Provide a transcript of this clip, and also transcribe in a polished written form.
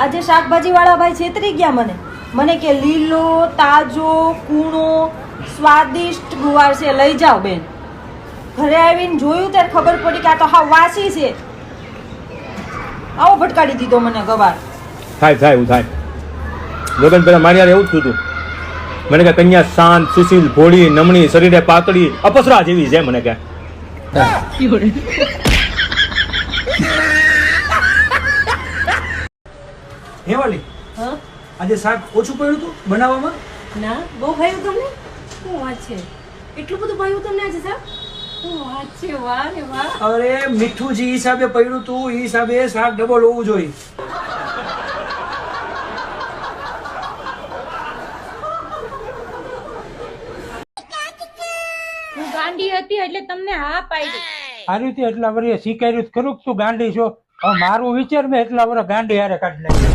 આજે શાકભાજી વાળા ભાઈ છેતરી ગયા મને કે લીલો તાજો કૂણો સ્વાદિષ્ટ ગુવાર છે, લઈ જાઓ બેન. ઘરે આવીને જોયું ત્યારે ખબર પડી કે આ તો હા વાસી છે. આવો ભટકાડી દીધો મને ગવાર. થાય એવું થાય. લગન પેલા મારી યાર એવું જ થયું હતું. મને કે કન્યા શાંત સુશીલ ભોળી નમણી શરીરે પાતળી અપસરા જેવી છે મને કે. હે વાલી, હા આજે શાક ઓછું પડ્યું હતું બનાવવામાં? ના બહુ ભાવ્યું તમને? શું વાત છે, એટલું બધું ભાવ્યું તમને આજે સાહેબ? શું વાત છે, વાહ રે વાહ. અરે મીઠું જે હિસાબે પડ્યું હતું એ હિસાબે શાક ડબલ હોવું જોઈએ. હું ગાંડી હતી એટલે તમને હા પાડી. આ રીતે એટલા વર્ષે શીખાયું ખરું તું ગાંડી છો. હવે મારું વિચાર મેં એટલા વર્ષ ગાંડી હારે કાઢી નાખી.